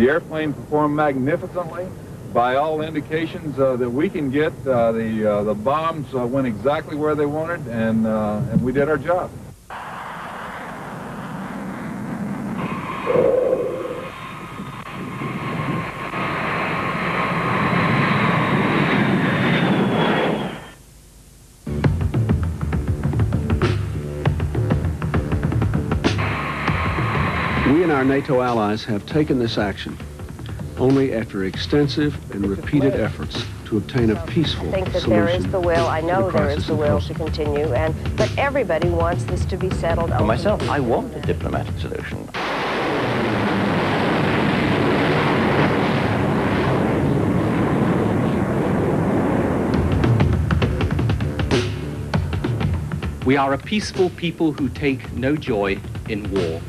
The airplane performed magnificently. By all indications that we can get, the bombs went exactly where they wanted, and we did our job. We and our NATO allies have taken this action only after extensive and repeated efforts to obtain a peaceful solution. I think that there is the will. I know there is the will to continue, but everybody wants this to be settled. For myself, I want a diplomatic solution. We are a peaceful people who take no joy in war.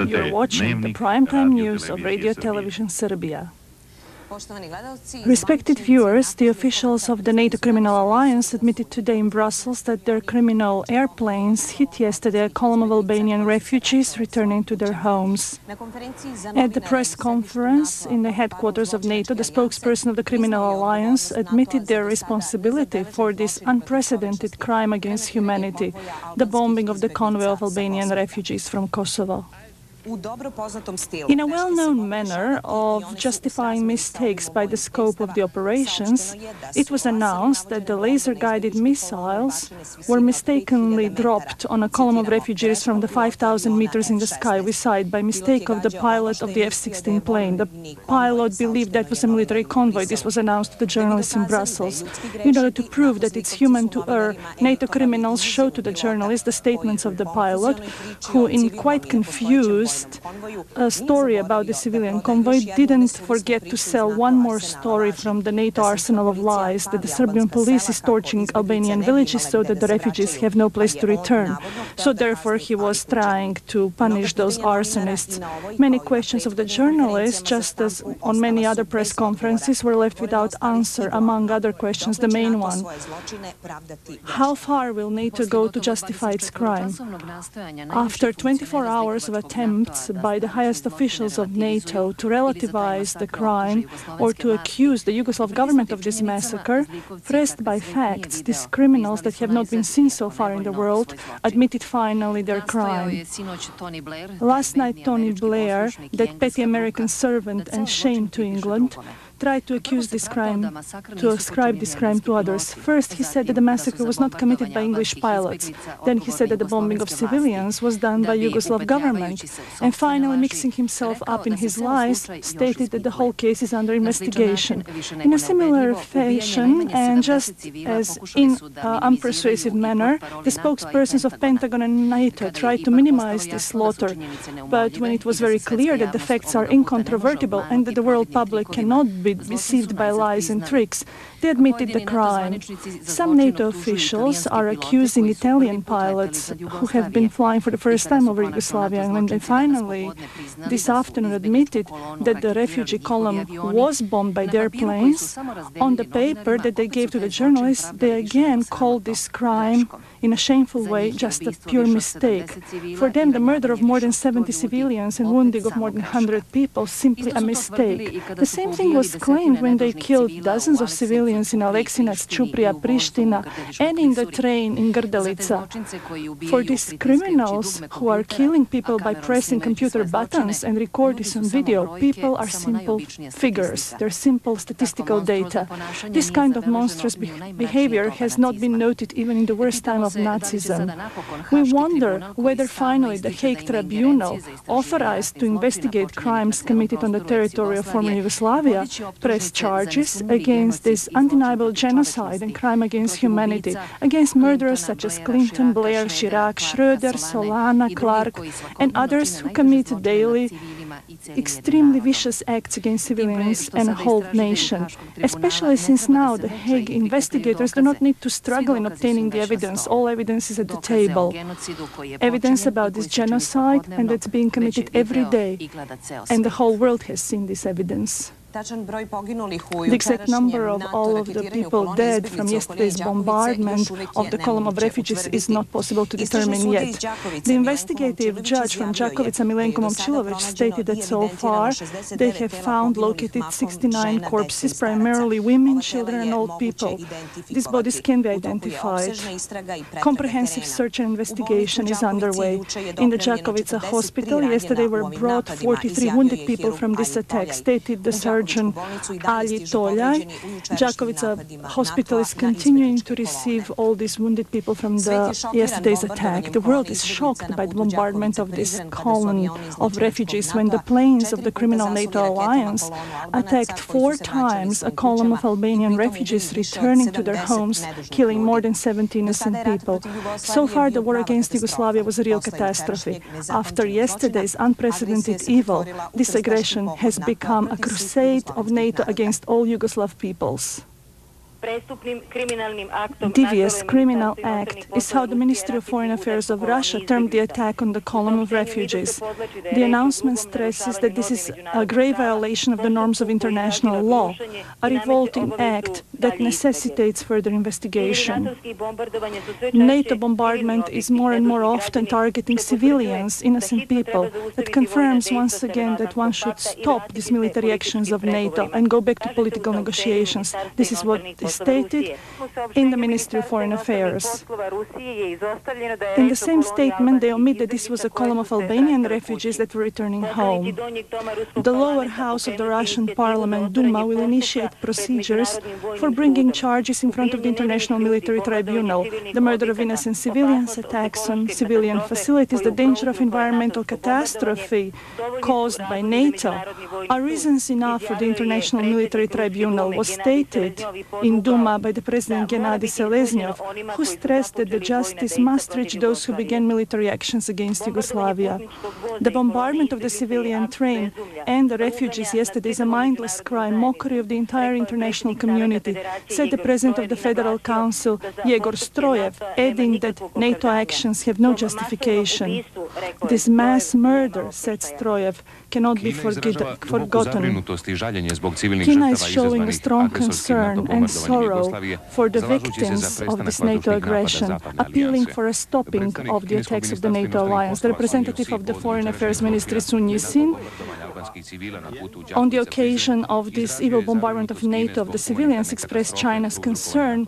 You're watching the primetime news of Radio Television Serbia. Respected viewers, the officials of the NATO Criminal Alliance admitted today in Brussels that their criminal airplanes hit yesterday a column of Albanian refugees returning to their homes. At the press conference in the headquarters of NATO, the spokesperson of the Criminal Alliance admitted their responsibility for this unprecedented crime against humanity, the bombing of the convoy of Albanian refugees from Kosovo. In a well-known manner of justifying mistakes by the scope of the operations, it was announced that the laser-guided missiles were mistakenly dropped on a column of refugees from the 5,000 meters in the sky we sight by mistake of the pilot of the F-16 plane. The pilot believed that was a military convoy. This was announced to the journalists in Brussels. In order to prove that it's human to err, NATO criminals showed to the journalists the statements of the pilot, who, in quite confused a story about the civilian convoy, didn't forget to sell one more story from the NATO arsenal of lies that the Serbian police is torching Albanian villages so that the refugees have no place to return. So therefore he was trying to punish those arsonists. Many questions of the journalists, just as on many other press conferences, were left without answer. Among other questions, the main one: how far will NATO go to justify its crime? After 24 hours of attempts by the highest officials of NATO to relativize the crime or to accuse the Yugoslav government of this massacre, pressed by facts, these criminals that have not been seen so far in the world admitted finally their crime. Last night, Tony Blair, that petty American servant and shame to England, tried to accuse this crime, to ascribe this crime to others. First, he said that the massacre was not committed by English pilots. Then he said that the bombing of civilians was done by Yugoslav government. And finally, mixing himself up in his lies, stated that the whole case is under investigation. In a similar fashion, and just as in unpersuasive manner, the spokespersons of Pentagon and NATO tried to minimize this slaughter. But when it was very clear that the facts are incontrovertible and that the world public cannot be deceived by lies and tricks, they admitted the crime. Some NATO officials are accusing Italian pilots who have been flying for the first time over Yugoslavia, and when they finally this afternoon admitted that the refugee column was bombed by their planes, on the paper that they gave to the journalists, they again called this crime in a shameful way just a pure mistake. For them, the murder of more than 70 civilians and wounding of more than 100 people simply a mistake. The same thing was claimed when they killed dozens of civilians in Aleksinac, Ćuprija, Pristina, and in the train in Grdelica. For these criminals who are killing people by pressing computer buttons and record this on video, people are simple figures. They're simple statistical data. This kind of monstrous behavior has not been noted even in the worst time of Nazism. We wonder whether finally the Hague Tribunal, authorized to investigate crimes committed on the territory of former Yugoslavia, pressed charges against this undeniable genocide and crime against humanity, against murderers such as Clinton, Blair, Chirac, Schröder, Solana, Clark, and others who commit daily extremely vicious acts against civilians and a whole nation, especially since now the Hague investigators do not need to struggle in obtaining the evidence. All evidence is at the table. Evidence about this genocide, and that's being committed every day, and the whole world has seen this evidence. The exact number of all of the people dead from yesterday's bombardment of the column of refugees is not possible to determine yet. The investigative judge from Đakovica, Milenko Momčilović, stated that so far they have found, located 69 corpses, primarily women, children and old people. These bodies can be identified. Comprehensive search and investigation is underway. In the Đakovica hospital yesterday were brought 43 wounded people from this attack, stated the surgeon Ali Toljaj. Đakovica hospital is continuing to receive all these wounded people from yesterday's attack. The world is shocked by the bombardment of this column of refugees when the planes of the criminal NATO alliance attacked 4 times a column of Albanian refugees returning to their homes, killing more than 70 innocent people. So far, the war against Yugoslavia was a real catastrophe. After yesterday's unprecedented evil, this aggression has become a crusade of NATO against all Yugoslav peoples. Devious criminal act is how the Ministry of Foreign Affairs of Russia termed the attack on the column of refugees. The announcement stresses that this is a grave violation of the norms of international law, a revolting act that necessitates further investigation. NATO bombardment is more and more often targeting civilians, innocent people. That confirms once again that one should stop these military actions of NATO and go back to political negotiations. This is what is stated in the Ministry of Foreign Affairs. In the same statement, they omit that this was a column of Albanian refugees that were returning home. The lower house of the Russian Parliament, Duma, will initiate procedures for bringing charges in front of the International Military Tribunal. The murder of innocent civilians, attacks on civilian facilities, the danger of environmental catastrophe caused by NATO are reasons enough for the International Military Tribunal, was stated in Duma by the President Gennady Seleznev, who stressed that the justice must reach those who began military actions against Yugoslavia. The bombardment of the civilian train and the refugees yesterday is a mindless crime, mockery of the entire international community, said the President of the Federal Council, Yegor Strojev, adding that NATO actions have no justification. This mass murder, said Strojev, cannot be forgotten. Kina is showing a strong concern and sorrow for the victims of this NATO aggression, appealing for a stopping of the attacks of the NATO alliance. The representative of the Foreign Affairs Ministry, Sun Yat-sen, on the occasion of this evil bombardment of NATO of the civilians, expressed China's concern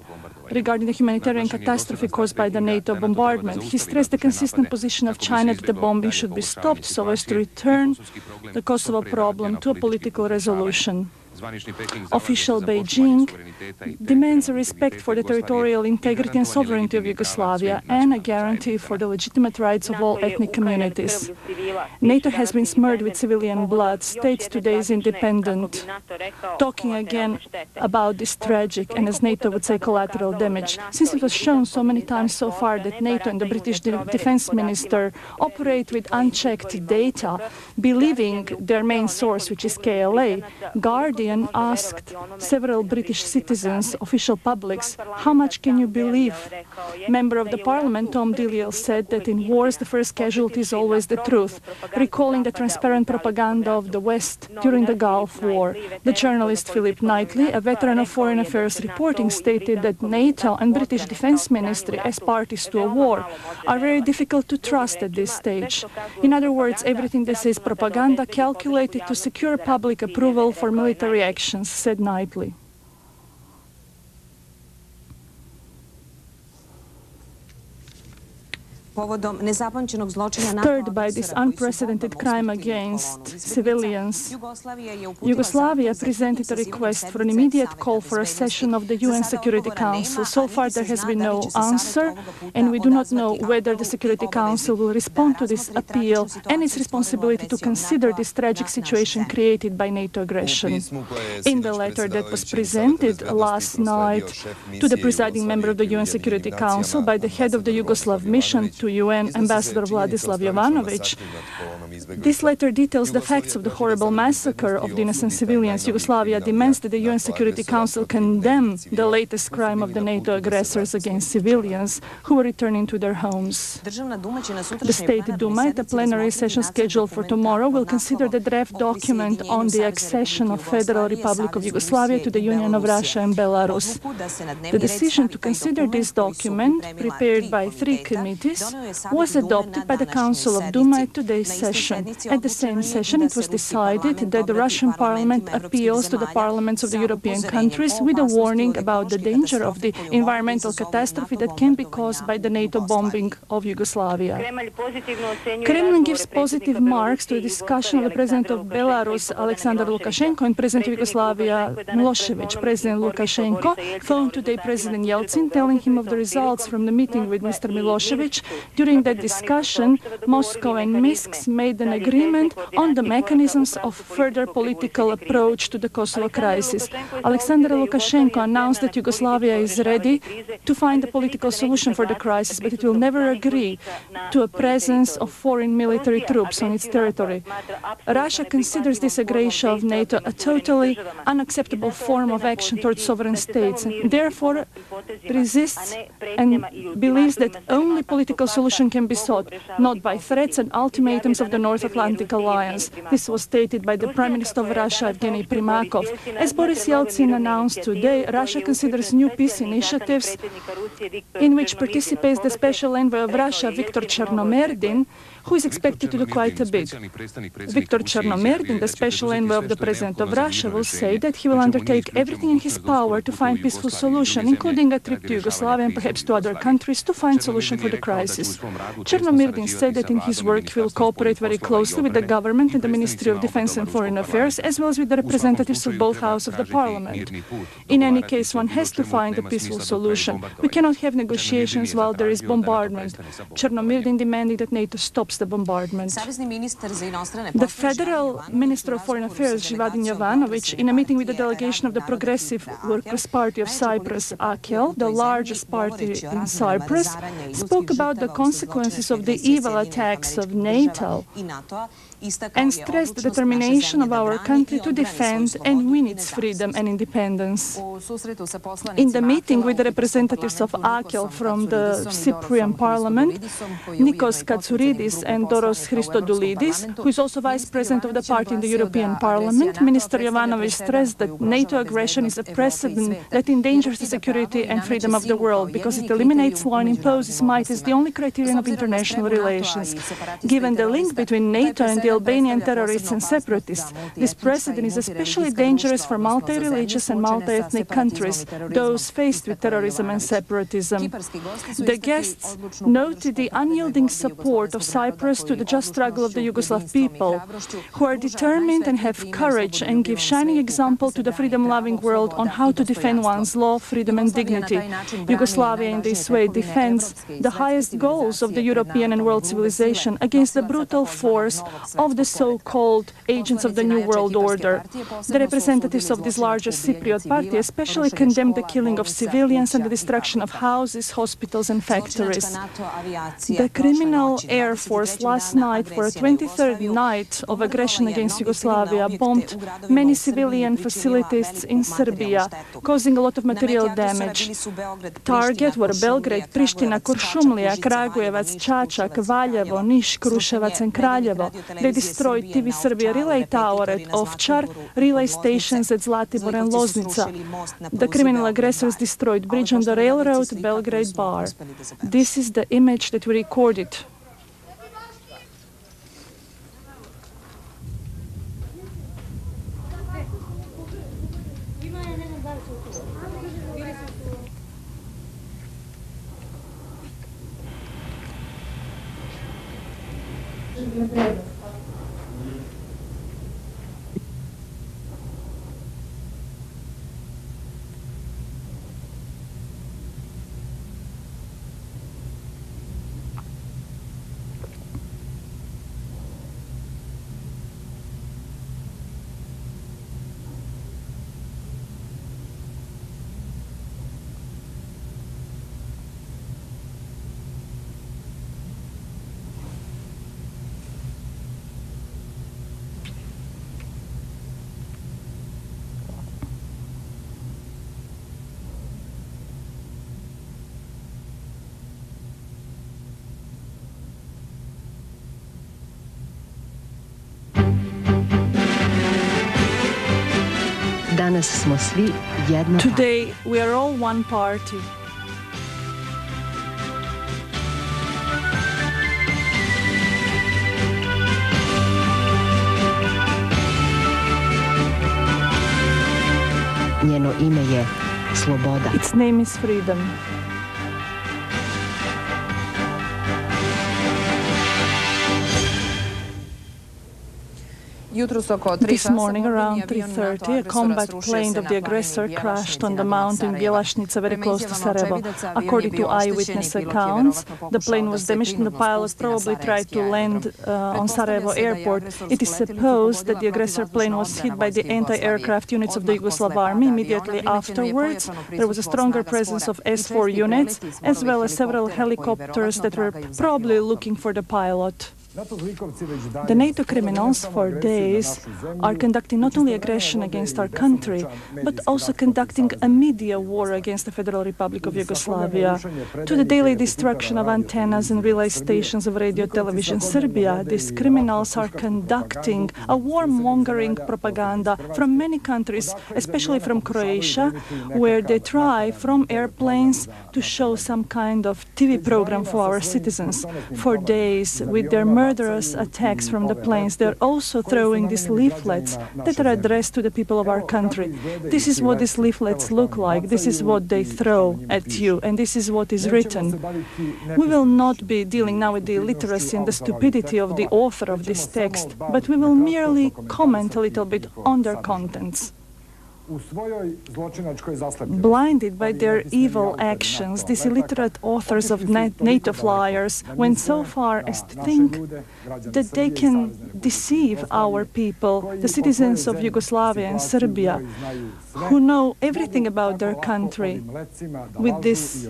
regarding the humanitarian catastrophe caused by the NATO bombardment. He stressed the consistent position of China that the bombing should be stopped so as to return the Kosovo problem to a political resolution. Official Beijing demands a respect for the territorial integrity and sovereignty of Yugoslavia and a guarantee for the legitimate rights of all ethnic communities. NATO has been smeared with civilian blood, states today's Independent, talking again about this tragic and, as NATO would say, collateral damage. Since it was shown so many times so far that NATO and the British Defence Minister operate with unchecked data, believing their main source, which is KLA, Guardian asked several British citizens, official publics, how much can you believe? Member of the Parliament, Tom Delisle, said that in wars the first casualty is always the truth, recalling the transparent propaganda of the West during the Gulf War. The journalist Philip Knightley, a veteran of foreign affairs reporting, stated that NATO and British Defence Ministry, as parties to a war, are very difficult to trust at this stage. In other words, everything they say is propaganda calculated to secure public approval for military actions, said Knightley. stirred by this unprecedented crime against civilians. Yugoslavia presented a request for an immediate call for a session of the UN Security Council. So far there has been no answer, and we do not know whether the Security Council will respond to this appeal and its responsibility to consider this tragic situation created by NATO aggression. In the letter that was presented last night to the presiding member of the UN Security Council by the head of the Yugoslav mission to UN, Ambassador Vladislav Jovanovic, this letter details the facts of the horrible massacre of the innocent civilians. Yugoslavia demands that the UN Security Council condemn the latest crime of the NATO aggressors against civilians who were returning to their homes. The State Duma, at a plenary session scheduled for tomorrow, will consider the draft document on the accession of Federal Republic of Yugoslavia to the Union of Russia and Belarus. The decision to consider this document, prepared by 3 committees, was adopted by the Council of Duma at today's session. At the same session, it was decided that the Russian Parliament appeals to the parliaments of the European countries with a warning about the danger of the environmental catastrophe that can be caused by the NATO bombing of Yugoslavia. Kremlin gives positive marks to the discussion of the President of Belarus, Alexander Lukashenko, and President of Yugoslavia, Milosevic. President Lukashenko phoned today President Yeltsin, telling him of the results from the meeting with Mr. Milosevic. During that discussion, Moscow and Minsk made an agreement on the mechanisms of further political approach to the Kosovo crisis. Alexander Lukashenko announced that Yugoslavia is ready to find a political solution for the crisis, but it will never agree to a presence of foreign military troops on its territory. Russia considers this aggression of NATO a totally unacceptable form of action towards sovereign states, and therefore resists and believes that only political solution can be sought, not by threats and ultimatums of the North Atlantic Alliance. This was stated by the Prime Minister of Russia, Evgeny Primakov. As Boris Yeltsin announced today, Russia considers new peace initiatives in which participates the Special Envoy of Russia, Viktor Chernomyrdin, who is expected to do quite a bit. Viktor Chernomyrdin, the Special Envoy of the President of Russia, will say that he will undertake everything in his power to find peaceful solution, including a trip to Yugoslavia and perhaps to other countries to find solution for the crisis. Chernomyrdin said that in his work he will cooperate very closely with the government and the Ministry of Defense and Foreign Affairs, as well as with the representatives of both houses of the parliament. In any case, one has to find a peaceful solution. We cannot have negotiations while there is bombardment. Chernomyrdin demanded that NATO stops the bombardment. The Federal Minister of Foreign Affairs, Zhivadin Jovanovic, in a meeting with the delegation of the Progressive Workers' Party of Cyprus, AKEL, the largest party in Cyprus, spoke about the consequences of the evil attacks of NATO and stressed the determination of our country to defend and win its freedom and independence. In the meeting with the representatives of AKEL from the Cypriot Parliament, Nikos Katsouridis and Doros Christodoulidis, who is also Vice President of the party in the European Parliament, Minister Jovanovic stressed that NATO aggression is a precedent that endangers the security and freedom of the world because it eliminates law and imposes might as the only criterion of international relations. Given the link between NATO and the Albanian terrorists and separatists, this precedent is especially dangerous for multi-religious and multi-ethnic countries, those faced with terrorism and separatism. The guests noted the unyielding support of Cyprus to the just struggle of the Yugoslav people, who are determined and have courage and give shining example to the freedom-loving world on how to defend one's law, freedom and dignity. Yugoslavia in this way defends the highest goals of the European and world civilization against the brutal force of the so-called agents of the New World Order. The representatives of this largest Cypriot party especially condemned the killing of civilians and the destruction of houses, hospitals and factories. The criminal Air Force last night, for a 23rd night of aggression against Yugoslavia, bombed many civilian facilities in Serbia, causing a lot of material damage. Target were Belgrade, Pristina, Kuršumlija, Kragujevac, Čačak, Valjevo, Niš, Kruševac and Kraljevo. They destroyed TV Serbia relay tower at Ovčar, relay stations at Zlatibor and Loznica. The criminal aggressors destroyed bridge on the railroad Belgrade Bar. This is the image that we recorded. Today we are all one party. Njeno ime je sloboda. Its name is freedom. This morning around 3:30, a combat plane of the aggressor crashed on the mountain Bjelašnica, very close to Sarajevo. According to eyewitness accounts, the plane was damaged and the pilot probably tried to land on Sarajevo airport. It is supposed that the aggressor plane was hit by the anti-aircraft units of the Yugoslav army. Immediately afterwards, there was a stronger presence of S-4 units, as well as several helicopters that were probably looking for the pilot. The NATO criminals for days are conducting not only aggression against our country, but also conducting a media war against the Federal Republic of Yugoslavia. To the daily destruction of antennas and relay stations of Radio Television Serbia, these criminals are conducting a warmongering propaganda from many countries, especially from Croatia, where they try from airplanes to show some kind of TV program for our citizens. For days, with their murderous attacks from the planes, they're also throwing these leaflets that are addressed to the people of our country. This is what these leaflets look like. This is what they throw at you, and this is what is written. We will not be dealing now with the illiteracy and the stupidity of the author of this text, but we will merely comment a little bit on their contents. Blinded by their evil actions, these illiterate authors of NATO flyers went so far as to think that they can deceive our people, the citizens of Yugoslavia and Serbia, who know everything about their country, with these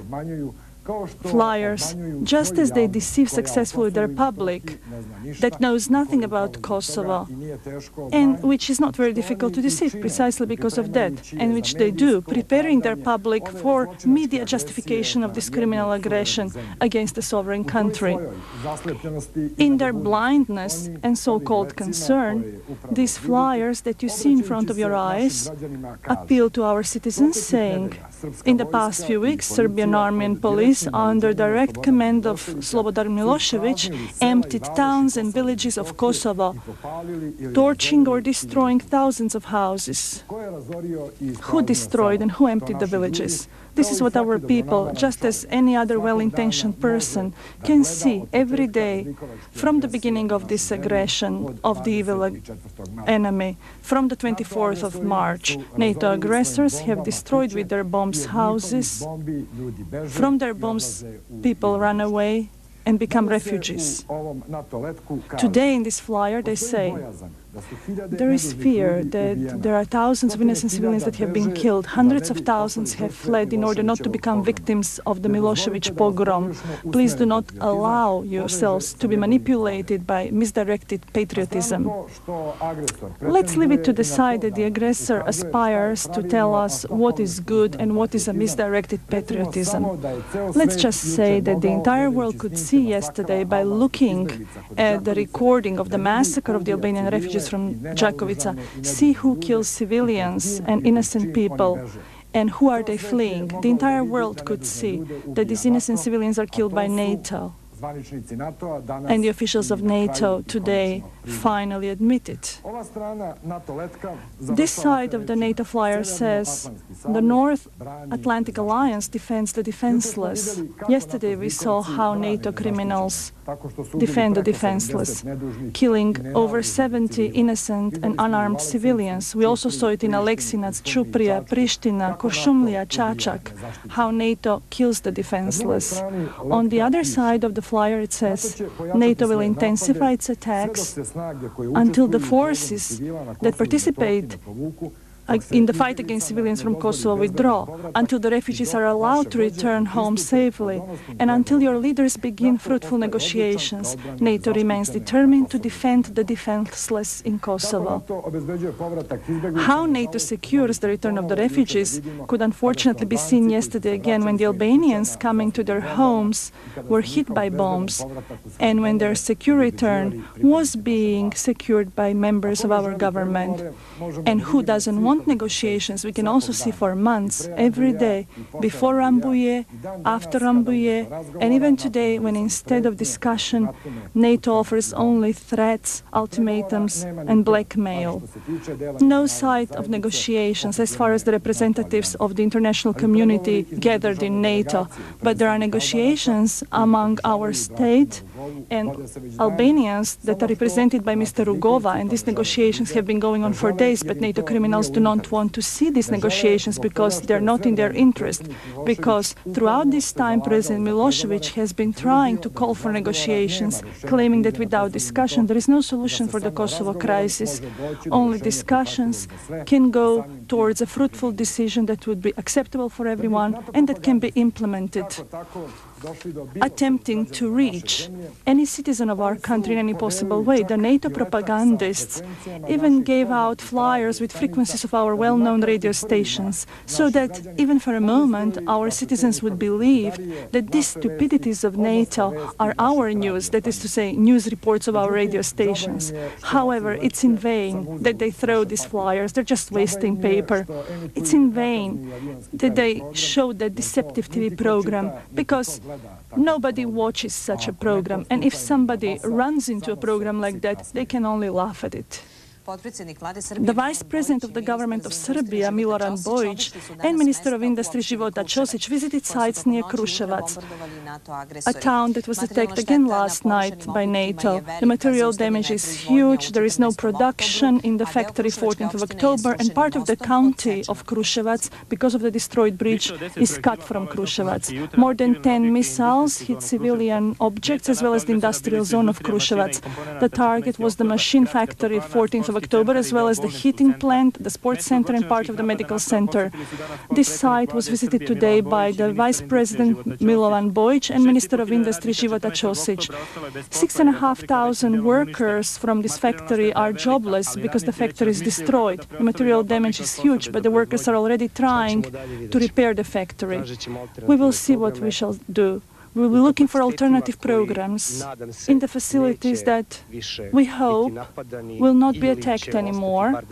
flyers, just as they deceive successfully their public that knows nothing about Kosovo, and which is not very difficult to deceive precisely because of that, and which they do, preparing their public for media justification of this criminal aggression against a sovereign country. In their blindness and so-called concern, these flyers that you see in front of your eyes appeal to our citizens, saying, in the past few weeks, Serbian army and police, under direct command of Slobodan Milošević, emptied towns and villages of Kosovo, torching or destroying thousands of houses. Who destroyed and who emptied the villages? This is what our people, just as any other well-intentioned person, can see every day from the beginning of this aggression of the evil enemy. From the 24th of March, NATO aggressors have destroyed with their bombs houses. From their bombs, people run away and become refugees. Today in this flyer they say, there is fear that there are thousands of innocent civilians that have been killed. Hundreds of thousands have fled in order not to become victims of the Milošević pogrom. Please do not allow yourselves to be manipulated by misdirected patriotism. Let's leave it to the side that the aggressor aspires to tell us what is good and what is a misdirected patriotism. Let's just say that the entire world could see yesterday by looking at the recording of the massacre of the Albanian refugees from Đakovica, see who kills civilians and innocent people and who are they fleeing. The entire world could see that these innocent civilians are killed by NATO. and the officials of NATO today finally admit it. This side of the NATO flyer says the North Atlantic Alliance defends the defenseless. Yesterday we saw how NATO criminals defend the defenseless, killing over 70 innocent and unarmed civilians. We also saw it in Aleksinac, Čuprija, Pristina, Kuršumlija, Čačak, how NATO kills the defenseless. On the other side of the flyer it says NATO will intensify its attacks until the forces that participate in the fight against civilians from Kosovo withdraw, until the refugees are allowed to return home safely, and until your leaders begin fruitful negotiations. NATO remains determined to defend the defenseless in Kosovo. How NATO secures the return of the refugees could unfortunately be seen yesterday again when the Albanians coming to their homes were hit by bombs, and when their secure return was being secured by members of our government. And who doesn't want negotiations? We can also see for months, every day, before Rambouillet, after Rambouillet, and even today, when instead of discussion, NATO offers only threats, ultimatums, and blackmail. No sight of negotiations as far as the representatives of the international community gathered in NATO, but there are negotiations among our state and Albanians that are represented by Mr. Rugova, and these negotiations have been going on for days, but NATO criminals do not want to see these negotiations because they're not in their interest, because throughout this time President Milosevic has been trying to call for negotiations, claiming that without discussion there is no solution for the Kosovo crisis. Only discussions can go towards a fruitful decision that would be acceptable for everyone and that can be implemented. Attempting to reach any citizen of our country in any possible way. The NATO propagandists even gave out flyers with frequencies of our well-known radio stations, so that even for a moment our citizens would believe that these stupidities of NATO are our news, that is to say, news reports of our radio stations. However, it's in vain that they throw these flyers, they're just wasting paper. It's in vain that they show that deceptive TV program, because nobody watches such a program, and if somebody runs into a program like that, they can only laugh at it. The Vice President of the Government of Serbia, Miloran Bojic, and Minister of Industry Života Ćosić visited sites near Kruševac, a town that was attacked again last night by NATO. The material damage is huge. There is no production in the factory 14th of October, and part of the county of Kruševac, because of the destroyed bridge, is cut from Kruševac. More than 10 missiles hit civilian objects as well as the industrial zone of Kruševac. The target was the machine factory 14th of October, as well as the heating plant, the sports center, and part of the medical center. This site was visited today by the Vice President Milovan Bojic and Minister of Industry Života Ćosić. 6,500 workers from this factory are jobless because the factory is destroyed. The material damage is huge, but the workers are already trying to repair the factory. We will see what we shall do. We will be looking for alternative programs in the facilities that we hope will not be attacked anymore,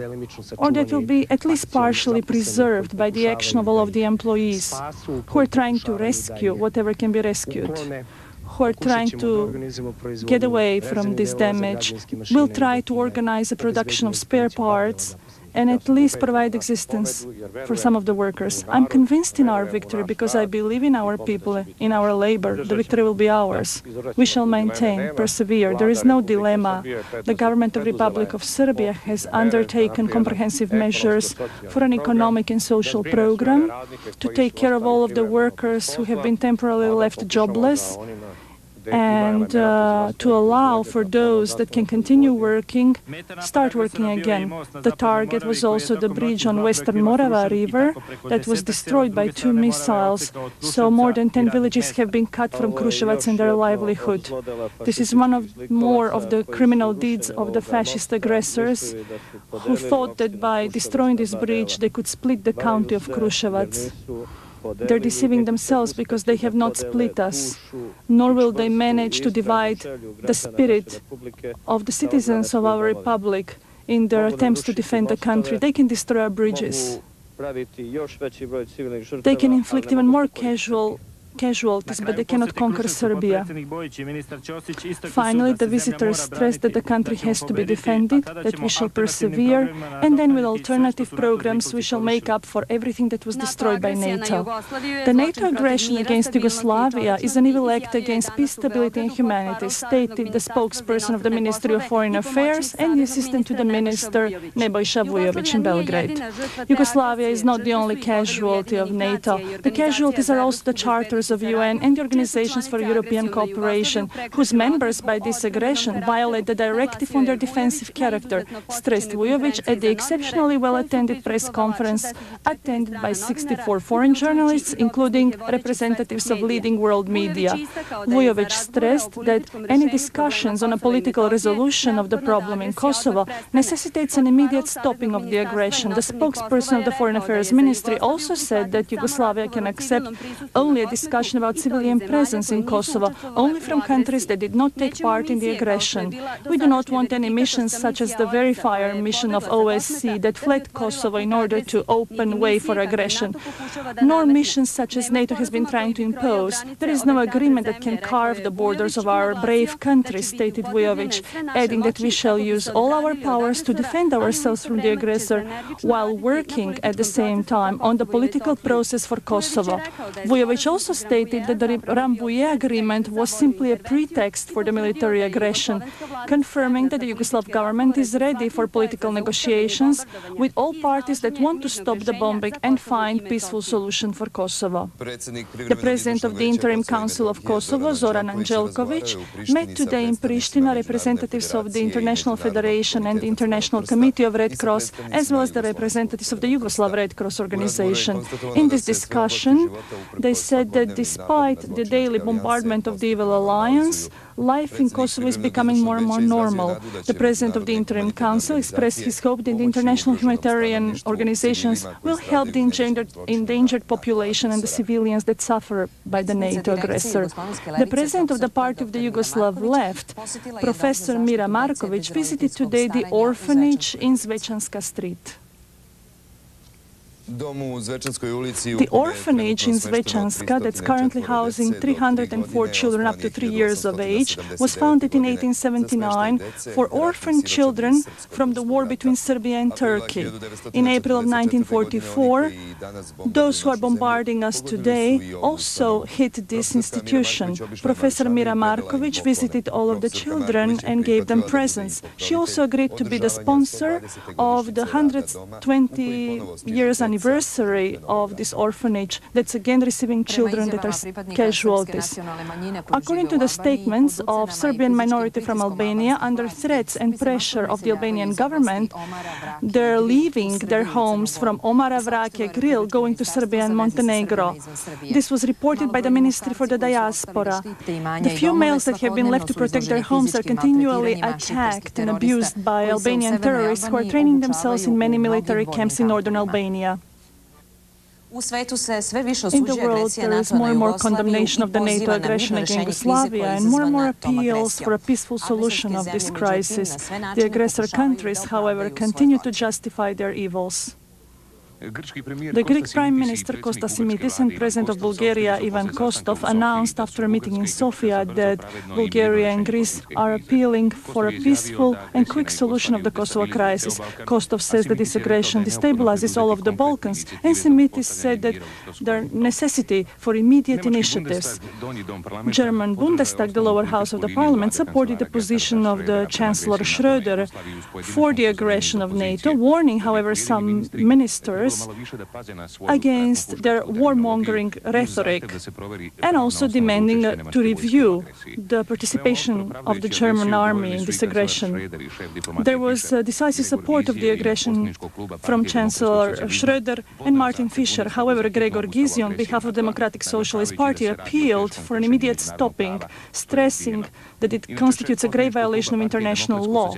or that will be at least partially preserved by the action of all of the employees who are trying to rescue whatever can be rescued, who are trying to get away from this damage. We'll try to organize a production of spare parts and at least provide existence for some of the workers. I'm convinced in our victory because I believe in our people, in our labor. The victory will be ours. We shall maintain, persevere. There is no dilemma. The government of the Republic of Serbia has undertaken comprehensive measures for an economic and social program to take care of all of the workers who have been temporarily left jobless, and to allow for those that can continue working, start working again. The target was also the bridge on Western Morava River that was destroyed by 2 missiles, so more than 10 villages have been cut from Kruševac and their livelihood. This is more of the criminal deeds of the fascist aggressors who thought that by destroying this bridge they could split the county of Kruševac. They're deceiving themselves because they have not split us, nor will they manage to divide the spirit of the citizens of our republic in their attempts to defend the country. They can destroy our bridges. They can inflict even more casualties, but they cannot conquer Serbia. Finally, the visitors stressed that the country has to be defended, that we shall persevere, and then with alternative programs we shall make up for everything that was destroyed by NATO. The NATO aggression against Yugoslavia is an evil act against peace, stability and humanity, stated the spokesperson of the Ministry of Foreign Affairs and the assistant to the minister Nebojša Vujović in Belgrade. Yugoslavia is not the only casualty of NATO. The casualties are also the charters of UN and the organizations for European cooperation, whose members by this aggression violate the directive on their defensive character, stressed Vujović at the exceptionally well-attended press conference attended by 64 foreign journalists, including representatives of leading world media. Vujović stressed that any discussions on a political resolution of the problem in Kosovo necessitates an immediate stopping of the aggression. The spokesperson of the Foreign Affairs Ministry also said that Yugoslavia can accept only a discussion about civilian presence in Kosovo, only from countries that did not take part in the aggression. We do not want any missions such as the verifier mission of OSCE that fled Kosovo in order to open way for aggression, nor missions such as NATO has been trying to impose. There is no agreement that can carve the borders of our brave country, stated Vujović, adding that we shall use all our powers to defend ourselves from the aggressor while working at the same time on the political process for Kosovo. Vujović also stated that the Rambouillet agreement was simply a pretext for the military aggression, confirming that the Yugoslav government is ready for political negotiations with all parties that want to stop the bombing and find peaceful solution for Kosovo. The president of the Interim Council of Kosovo, Zoran Anđelković, met today in Pristina representatives of the International Federation and the International Committee of Red Cross, as well as the representatives of the Yugoslav Red Cross organization. In this discussion, they said that despite the daily bombardment of the evil alliance, life in Kosovo is becoming more and more normal. The president of the Interim Council expressed his hope that the international humanitarian organizations will help the endangered population and the civilians that suffer by the NATO aggressor. The president of the party of the Yugoslav left, Professor Mira Marković, visited today the orphanage in Zvečanska Street. The orphanage in Zvečanska, that's currently housing 304 children up to 3 years of age, was founded in 1879 for orphan children from the war between Serbia and Turkey. In April of 1944, those who are bombarding us today also hit this institution. Professor Mira Marković visited all of the children and gave them presents. She also agreed to be the sponsor of the 120 years anniversary of this orphanage that's again receiving children that are casualties. According to the statements of Serbian minority from Albania, under threats and pressure of the Albanian government, they're leaving their homes from Omara Vrake Grill, going to Serbia and Montenegro. This was reported by the Ministry for the Diaspora. The few males that have been left to protect their homes are continually attacked and abused by Albanian terrorists who are training themselves in many military camps in northern Albania. In the world, there is more and more condemnation of the NATO aggression against Yugoslavia and more appeals for a peaceful solution of this crisis. The aggressor countries, however, continue to justify their evils. The Greek Prime Minister Kostas Simitis and President of Bulgaria Ivan Kostov announced after a meeting in Sofia that Bulgaria and Greece are appealing for a peaceful and quick solution of the Kosovo crisis. Kostov says that this aggression destabilizes all of the Balkans, and Simitis said that there is necessity for immediate initiatives. German Bundestag, the lower house of the parliament, supported the position of the Chancellor Schröder for the aggression of NATO, warning, however, some ministers against their warmongering rhetoric, and also demanding to review the participation of the German army in this aggression. There was decisive support of the aggression from Chancellor Schröder and Martin Fischer. However, Gregor Gysi, on behalf of the Democratic Socialist Party, appealed for an immediate stopping, stressing that it constitutes a grave violation of international law.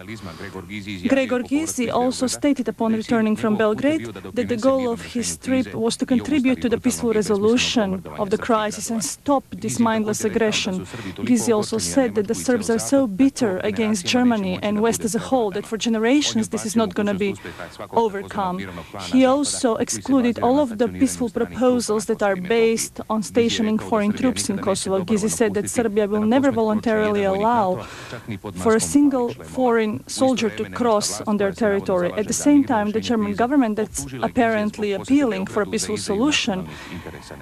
Gregor Gysi also stated upon returning from Belgrade that the the goal of his trip was to contribute to the peaceful resolution of the crisis and stop this mindless aggression. Gysi also said that the Serbs are so bitter against Germany and West as a whole that for generations this is not going to be overcome. He also excluded all of the peaceful proposals that are based on stationing foreign troops in Kosovo. Gysi said that Serbia will never voluntarily allow for a single foreign soldier to cross on their territory. At the same time, the German government that's apparently appealing for a peaceful solution,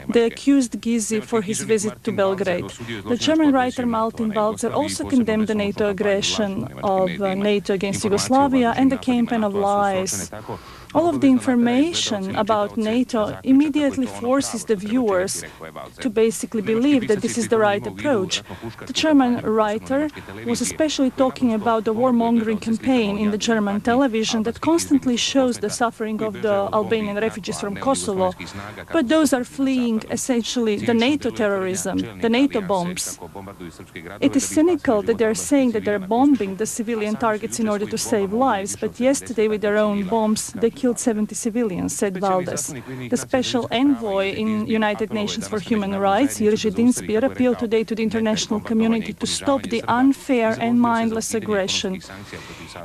they accused Gysi for his visit to Belgrade. The German writer Martin Balzer also condemned the NATO aggression of NATO against Yugoslavia and the campaign of lies. All of the information about NATO immediately forces the viewers to basically believe that this is the right approach. The German writer was especially talking about the warmongering campaign in the German television that constantly shows the suffering of the Albanian refugees from Kosovo. But those are fleeing essentially the NATO terrorism, the NATO bombs. It is cynical that they're saying that they're bombing the civilian targets in order to save lives, but yesterday with their own bombs they killed 70 civilians, said Valdes. The special envoy in United Nations for Human Rights, Jiří Dinsbier, appealed today to the international community to stop the unfair and mindless aggression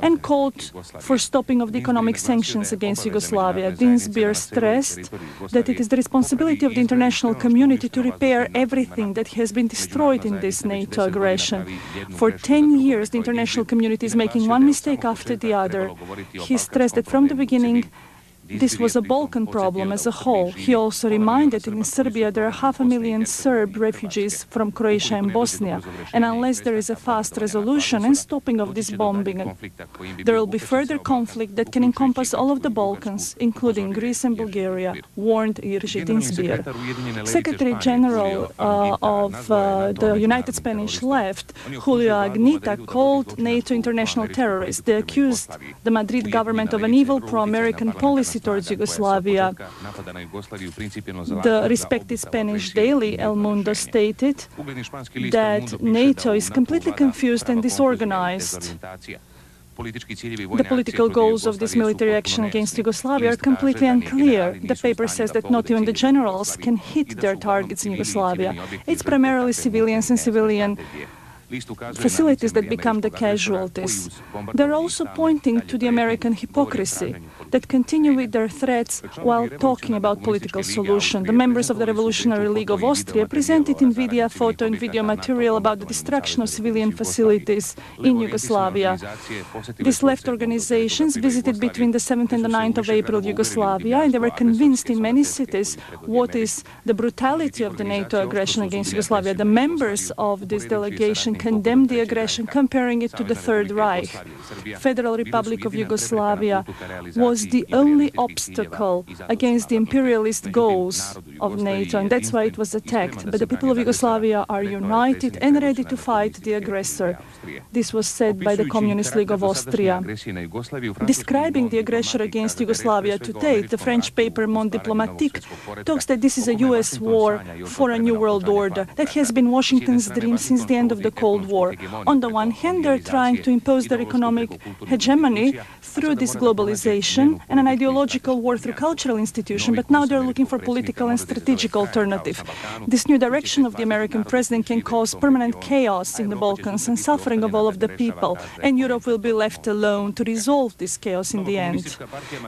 and called for stopping of the economic sanctions against Yugoslavia. Dinsbier stressed that it is the responsibility of the international community to repair everything that has been destroyed in this NATO aggression. For 10 years, the international community is making one mistake after the other. He stressed that from the beginning, this was a Balkan problem as a whole. He also reminded that in Serbia there are 500,000 Serb refugees from Croatia and Bosnia, and unless there is a fast resolution and stopping of this bombing, there will be further conflict that can encompass all of the Balkans, including Greece and Bulgaria, warned Jiří Dinsbier. Secretary General of the United Spanish Left, Julio Agnita, called NATO international terrorists. They accused the Madrid government of an evil pro-American policy towards Yugoslavia. The respected Spanish daily El Mundo stated that NATO is completely confused and disorganized. The political goals of this military action against Yugoslavia are completely unclear. The paper says that not even the generals can hit their targets in Yugoslavia. It's primarily civilians and civilian facilities that become the casualties. They're also pointing to the American hypocrisy that continue with their threats while talking about political solution. The members of the Revolutionary League of Austria presented in video, photo and video material about the destruction of civilian facilities in Yugoslavia. These left organizations visited between the 7th and the 9th of April Yugoslavia, and they were convinced in many cities what is the brutality of the NATO aggression against Yugoslavia. The members of this delegation condemned the aggression, comparing it to the Third Reich. Federal Republic of Yugoslavia was the only obstacle against the imperialist goals of NATO, and that's why it was attacked. But the people of Yugoslavia are united and ready to fight the aggressor. This was said by the Communist League of Austria. Describing the aggression against Yugoslavia today, the French paper Monde Diplomatique talks that this is a US war for a new world order. That has been Washington's dream since the end of the Cold War. On the one hand, they're trying to impose their economic hegemony through this globalization and an ideological war through cultural institution, but now they're looking for political and strategic alternative. This new direction of the American president can cause permanent chaos in the Balkans and suffering of all of the people, and Europe will be left alone to resolve this chaos in the end.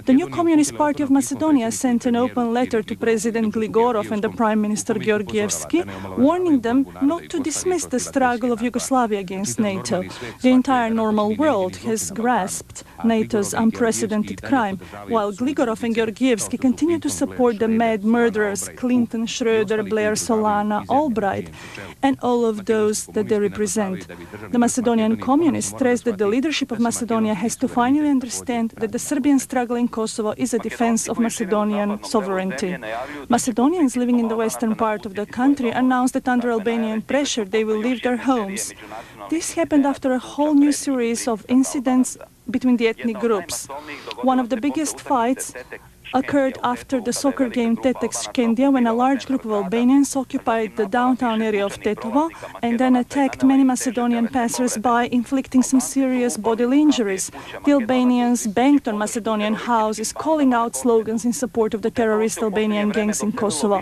The new Communist Party of Macedonia sent an open letter to President Gligorov and the Prime Minister Georgievski, warning them not to dismiss the struggle of Yugoslavia against NATO. The entire normal world has grasped NATO's unprecedented crime, while Gligorov and Georgievski continue to support the mad murderers Clinton, Schroeder, Blair, Solana, Albright, and all of those that they represent. The Macedonian communists stress that the leadership of Macedonia has to finally understand that the Serbian struggle in Kosovo is a defense of Macedonian sovereignty. Macedonians living in the western part of the country announced that under Albanian pressure they will leave their homes. This happened after a whole new series of incidents between the ethnic groups. One of the biggest fights occurred after the soccer game Tetek Skendia, when a large group of Albanians occupied the downtown area of Tetovo and then attacked many Macedonian passers-by, inflicting some serious bodily injuries. The Albanians banged on Macedonian houses, calling out slogans in support of the terrorist Albanian gangs in Kosovo.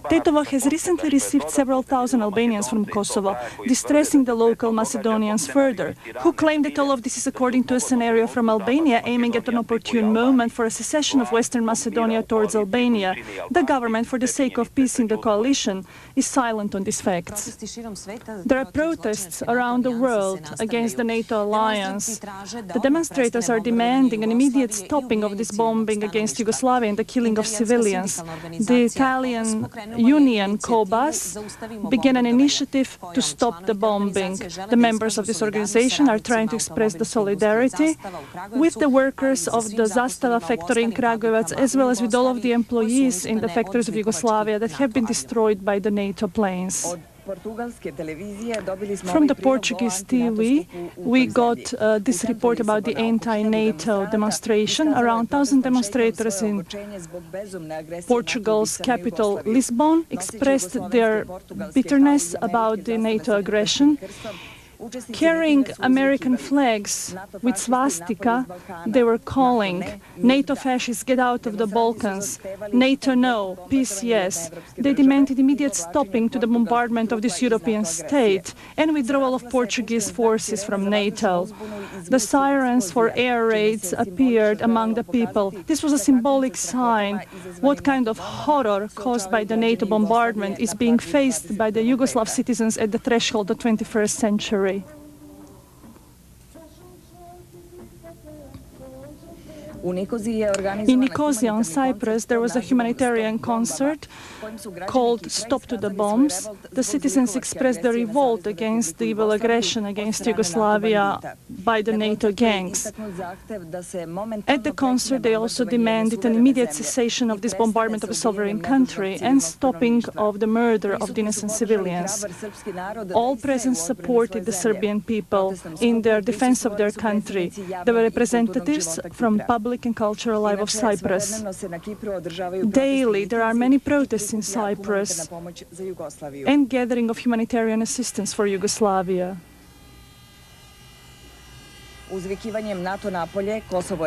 Tetovo has recently received several thousand Albanians from Kosovo, distressing the local Macedonians further, who claim that all of this is according to a scenario from Albania aiming at an opportune moment for a secession of Western Macedonia towards Albania. The government, for the sake of peace in the coalition, is silent on these facts. There are protests around the world against the NATO alliance. The demonstrators are demanding an immediate stopping of this bombing against Yugoslavia and the killing of civilians. The Italian union, Cobas, began an initiative to stop the bombing. The members of this organization are trying to express the solidarity with the workers of the Zastava factory in Kragujevac, as well as with all of the employees in the factories of Yugoslavia that have been destroyed by the NATO planes. From the Portuguese TV, we got this report about the anti-NATO demonstration. Around 1,000 demonstrators in Portugal's capital, Lisbon, expressed their bitterness about the NATO aggression. Carrying American flags with swastika, they were calling, "NATO fascists, get out of the Balkans. NATO no, peace yes." They demanded immediate stopping to the bombardment of this European state and withdrawal of Portuguese forces from NATO. The sirens for air raids appeared among the people. This was a symbolic sign. What kind of horror caused by the NATO bombardment is being faced by the Yugoslav citizens at the threshold of the 21st century? In Nicosia on Cyprus, there was a humanitarian concert called Stop to the Bombs. The citizens expressed their revolt against the evil aggression against Yugoslavia by the NATO gangs. At the concert, they also demanded an immediate cessation of this bombardment of a sovereign country and stopping of the murder of the innocent civilians. All present supported the Serbian people in their defense of their country. There were representatives from public and cultural life of Cyprus. Daily, there are many protests in Cyprus and gathering of humanitarian assistance for Yugoslavia.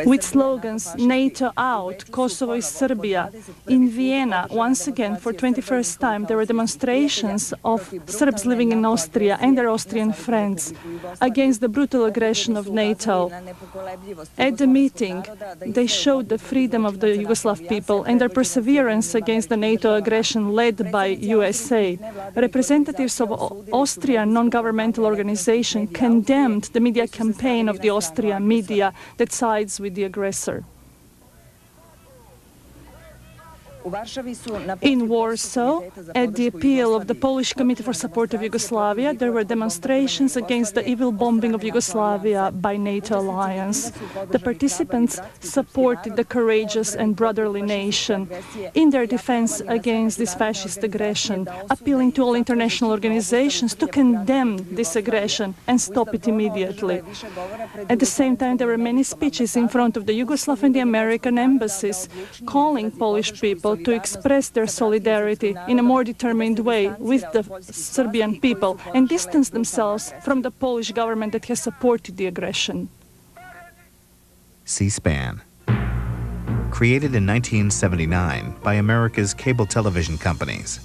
With slogans, NATO out, Kosovo is Serbia. In Vienna, once again, for 21st time, there were demonstrations of Serbs living in Austria and their Austrian friends against the brutal aggression of NATO. At the meeting, they showed the freedom of the Yugoslav people and their perseverance against the NATO aggression led by USA. Representatives of Austrian non-governmental organization condemned the media campaign of the Austrian media that sides with the aggressor. In Warsaw, at the appeal of the Polish Committee for Support of Yugoslavia, there were demonstrations against the evil bombing of Yugoslavia by NATO alliance. The participants supported the courageous and brotherly nation in their defense against this fascist aggression, appealing to all international organizations to condemn this aggression and stop it immediately. At the same time, there were many speeches in front of the Yugoslav and the American embassies, calling Polish people to express their solidarity in a more determined way with the Serbian people and distance themselves from the Polish government that has supported the aggression. C-SPAN. Created in 1979 by America's cable television companies.